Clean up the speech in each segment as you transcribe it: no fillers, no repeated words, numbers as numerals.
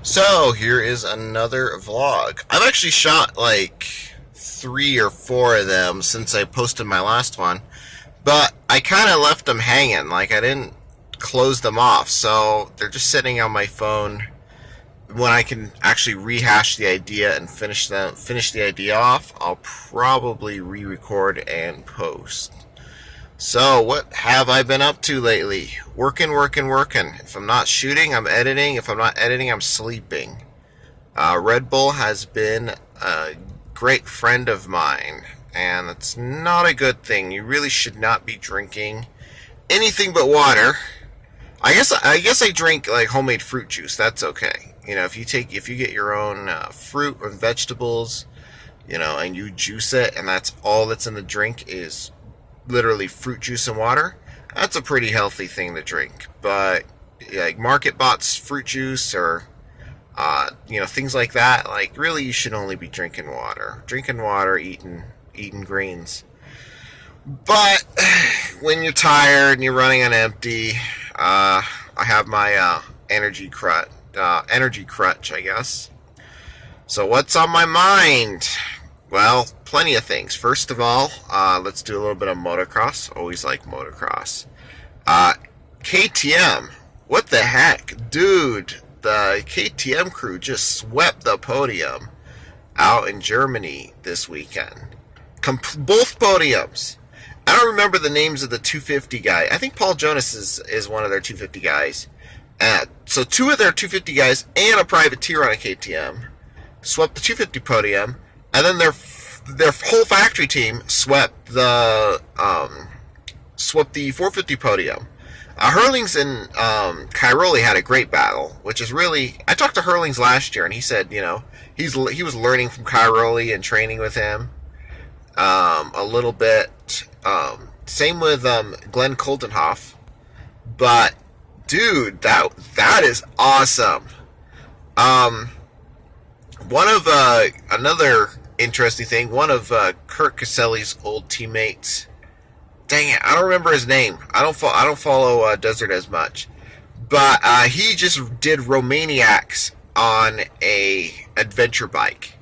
So here is another vlog. I've actually shot like 3 or 4 of them since I posted my last one, but I kind of left them hanging. Like I didn't close them off, so they're just sitting on my phone. When I can actually rehash the idea and finish the idea off, I'll probably re-record and post. So, what have I been up to lately? Working. If I'm not shooting, I'm editing. If I'm not editing, I'm sleeping. Red Bull has been a great friend of mine, and it's not a good thing. You really should not be drinking anything but water. I guess I drink like homemade fruit juice. That's okay. If you get your own fruit or vegetables, and you juice it, and that's all that's in the drink is literally fruit juice and water, that's a pretty healthy thing to drink. But like market bought fruit juice or things like that, like really you should only be drinking water, eating greens. But when you're tired and you're running on empty, I have my energy crutch, I guess. So what's on my mind? Well, plenty of things. First of all, let's do a little bit of motocross. Always like motocross. KTM. What the heck? Dude, the KTM crew just swept the podium out in Germany this weekend. Both podiums. I don't remember the names of the 250 guy. I think Paul Jonas is one of their 250 guys. So 2 of their 250 guys and a privateer on a KTM swept the 250 podium. And then their whole factory team swept the 450 podium. Hurlings and Cairoli had a great battle, which is really. I talked to Hurlings last year, and he said, he was learning from Cairoli and training with him a little bit. Same with Glenn Koldenhoff, but dude, that is awesome. One of another interesting thing, one of Kurt Caselli's old teammates. Dang it, I don't remember his name. I don't follow Desert as much, but he just did Romaniacs on a adventure bike.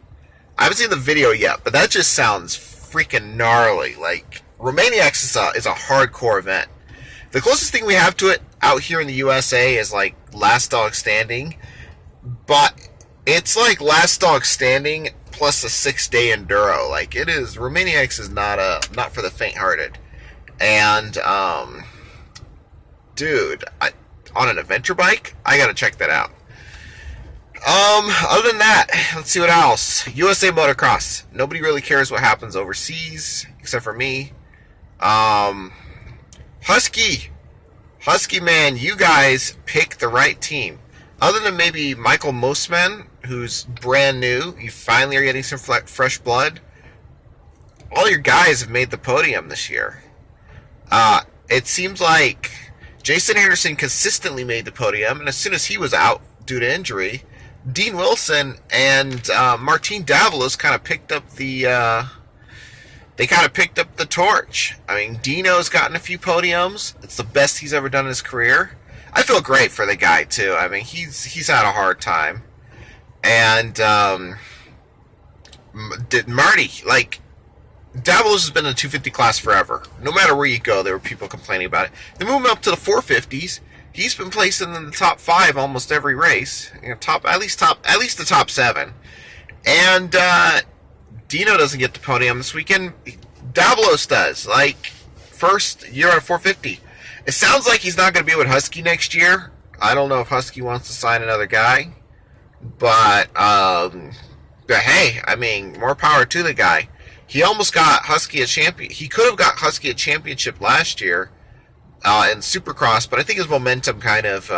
I haven't seen the video yet, but that just sounds freaking gnarly. Like Romaniacs is a hardcore event. The closest thing we have to it out here in the USA is like Last Dog Standing, but it's like Last Dog Standing plus a 6-day enduro. Like it is, Romaniacs is not for the faint-hearted. And dude, on an adventure bike, I gotta check that out. Other than that, let's see what else. USA Motocross. Nobody really cares what happens overseas except for me. Husky man, you guys picked the right team. Other than maybe Michael Mosman, who's brand new, you finally are getting some fresh blood. All your guys have made the podium this year. It seems like Jason Anderson consistently made the podium, and as soon as he was out due to injury, Dean Wilson and Martin Davalos kind of picked up the torch. I mean, Dino's gotten a few podiums. It's the best he's ever done in his career. I feel great for the guy too. I mean, he's had a hard time, and did Marty, like, Davalos has been in the 250 class forever. No matter where you go, there were people complaining about it. They move him up to the 450s. He's been placing in the top 5 almost every race. At least the top 7. And Dino doesn't get the podium this weekend. Davalos does. Like, first year on 450. It sounds like he's not going to be with Husky next year. I don't know if Husky wants to sign another guy. But hey, I mean, more power to the guy. He almost got Husky a champion. He could have got Husky a championship last year in Supercross, but I think his momentum kind of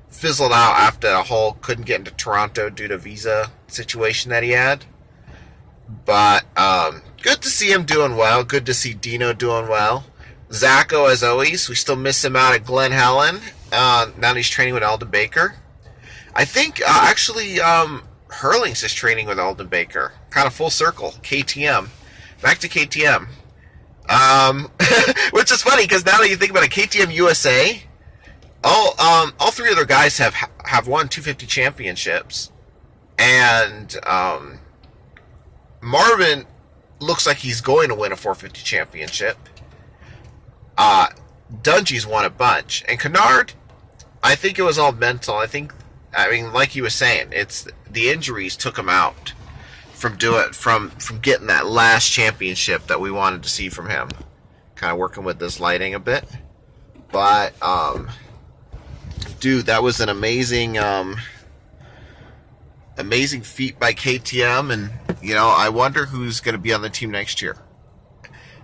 fizzled out after the whole couldn't get into Toronto due to visa situation that he had. But good to see him doing well. Good to see Dino doing well. Zacho, as always, we still miss him out at Glen Helen. Now he's training with Alden Baker. I think actually Hurlings is training with Alden Baker. Kind of full circle. KTM. Back to KTM. Which is funny because now that you think about it, KTM USA All three other guys have won 250 championships, and Marvin looks like he's going to win a 450 championship. Uh, Dungey's won a bunch, and Kennard, I think it was all mental. I mean, like you were saying, it's the injuries took him out from getting that last championship that we wanted to see from him. Kind of working with this lighting a bit, but dude, that was an amazing feat by KTM, and I wonder who's going to be on the team next year.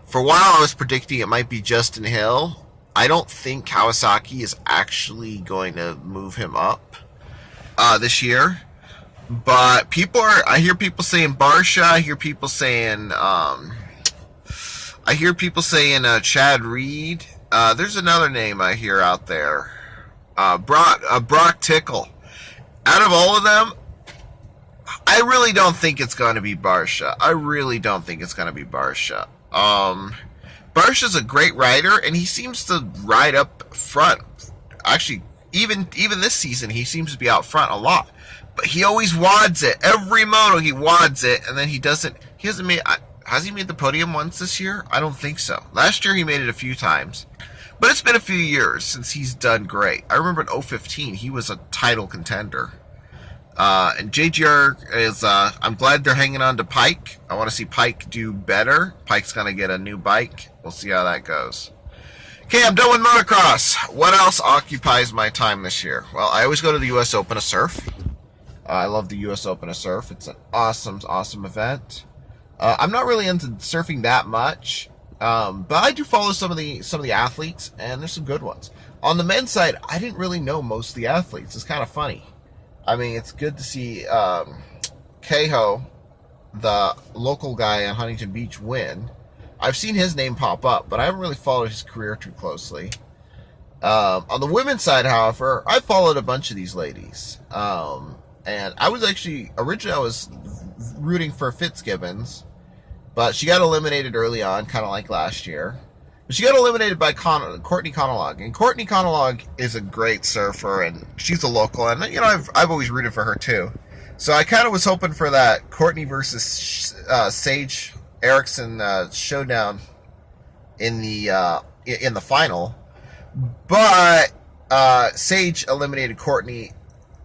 For a while, I was predicting it might be Justin Hill. I don't think Kawasaki is actually going to move him up this year. But I hear people saying Barsha. I hear people saying Chad Reed. There's another name I hear out there. Brock Tickle. Out of all of them, I really don't think it's going to be Barsha. Barsha's a great rider, and he seems to ride up front. Actually, even this season, he seems to be out front a lot. But he always wads it. Every moto, he wads it, and then he hasn't made... Has he made the podium once this year? I don't think so. Last year, he made it a few times. But it's been a few years since he's done great. I remember in 2015, he was a title contender. And JGR is, I'm glad they're hanging on to Pike. I want to see Pike do better. Pike's going to get a new bike. We'll see how that goes. Okay, I'm done with motocross. What else occupies my time this year? Well, I always go to the U.S. Open to surf. I love the U.S. Open to surf. It's an awesome, awesome event. I'm not really into surfing that much, but I do follow some of the athletes, and there's some good ones. On the men's side, I didn't really know most of the athletes. It's kind of funny. I mean, it's good to see Kehoe, the local guy in Huntington Beach, win. I've seen his name pop up, but I haven't really followed his career too closely. On the women's side, however, I followed a bunch of these ladies. And I was originally I was rooting for Fitzgibbons, but she got eliminated early on, kind of like last year. But she got eliminated by Courtney Conalog, and Courtney Conalog is a great surfer, and she's a local, and I've always rooted for her too. So I kind of was hoping for that Courtney versus Sage Erickson showdown in the final, but Sage eliminated Courtney.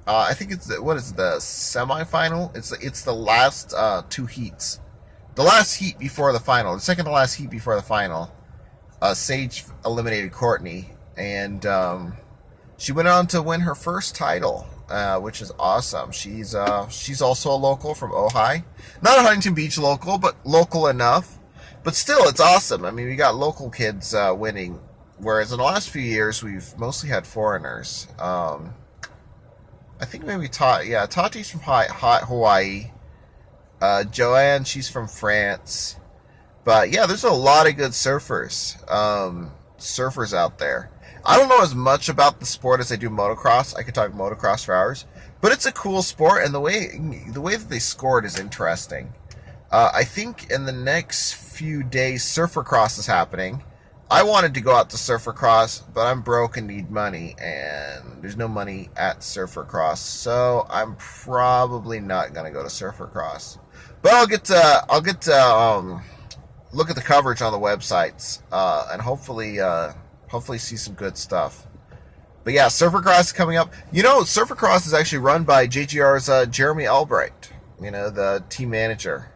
I think it's the semifinal. It's the last two heats, the last heat before the final, the second to last heat before the final. Sage eliminated Courtney, and she went on to win her first title, which is awesome. She's also a local from Ojai, not a Huntington Beach local, but local enough. But still, it's awesome. I mean, we got local kids winning, whereas in the last few years we've mostly had foreigners. I think maybe Tati's from Hawaii. Joanne, she's from France. But yeah, there's a lot of good surfers out there. I don't know as much about the sport as I do motocross. I could talk motocross for hours, but it's a cool sport, and the way that they scored is interesting. I think in the next few days, Surfercross is happening. I wanted to go out to Surfercross, but I'm broke and need money, and there's no money at Surfercross, so I'm probably not gonna go to Surfercross. But I'll get to look at the coverage on the websites, and hopefully see some good stuff. But yeah, Surfercross is coming up. Surfercross is actually run by JGR's Jeremy Albright, the team manager.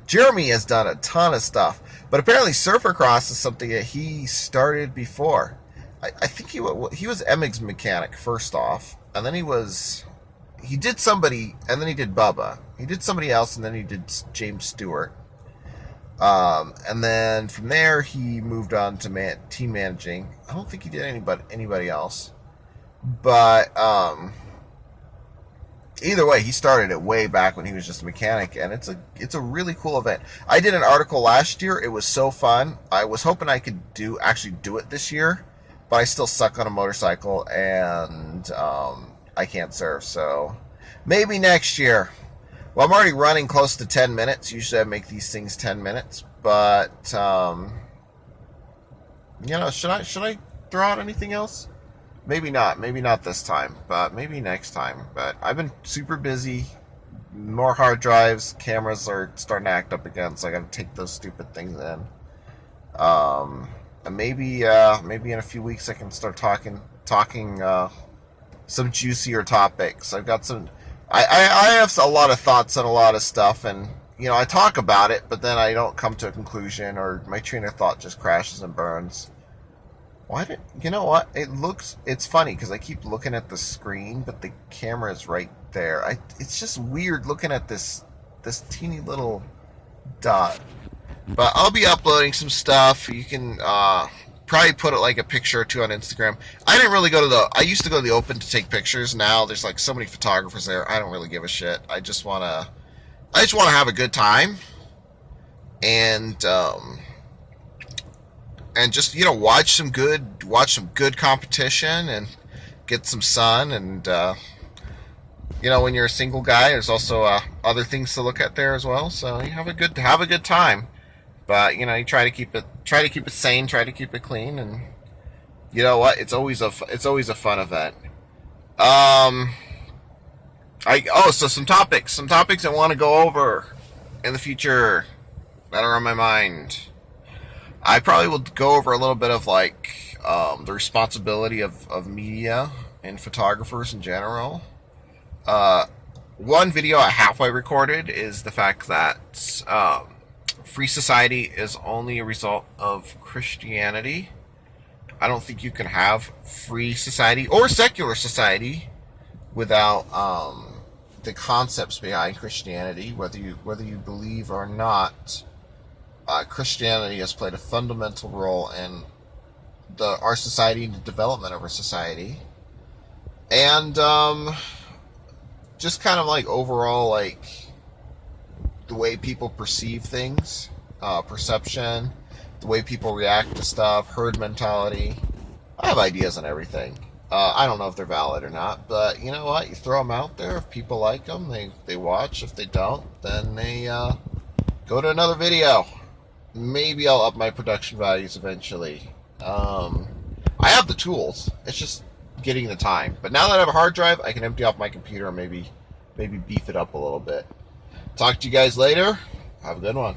Jeremy has done a ton of stuff, but apparently Surfercross is something that he started before. I think he was Emmig's mechanic first off, and then he did somebody, and then he did Bubba. He did somebody else, and then he did James Stewart. And then from there he moved on to team managing. I don't think he did anybody else, but either way, he started it way back when he was just a mechanic, and it's a really cool event. I did an article last year. It was so fun. I was hoping I could actually do it this year, but I still suck on a motorcycle, and I can't surf, so maybe next year. Well, I'm already running close to 10 minutes. Usually I make these things 10 minutes. But, should I throw out anything else? Maybe not. Maybe not this time, but maybe next time. But I've been super busy. More hard drives, cameras are starting to act up again, so I got to take those stupid things in. And maybe in a few weeks I can start talking some juicier topics. I've got some. I have a lot of thoughts on a lot of stuff, and I talk about it, but then I don't come to a conclusion, or my train of thought just crashes and burns. You know what? It's funny because I keep looking at the screen, but the camera is right there. It's just weird looking at this teeny little dot. But I'll be uploading some stuff. You can probably put it like a picture or two on Instagram. I didn't really I used to go to the Open to take pictures. Now there's like so many photographers there. I don't really give a shit. I just wanna have a good time, and just watch some good competition and get some sun. And when you're a single guy, there's also other things to look at there as well. So you have a good time. But you try to keep it sane, try to keep it clean, and you know what? It's always a fun event. So some topics I want to go over in the future that are on my mind. I probably will go over a little bit of the responsibility of media and photographers in general. One video I halfway recorded is the fact that free society is only a result of Christianity. I don't think you can have free society or secular society without the concepts behind Christianity. Whether you believe or not, Christianity has played a fundamental role in our society and the development of our society, and just kind of overall the way people perceive things, perception, the way people react to stuff, herd mentality. I have ideas on everything. I don't know if they're valid or not, but you know what? You throw them out there. If people like them, they watch. If they don't, then they go to another video. Maybe I'll up my production values eventually. I have the tools. It's just getting the time. But now that I have a hard drive, I can empty off my computer and maybe beef it up a little bit. Talk to you guys later. Have a good one.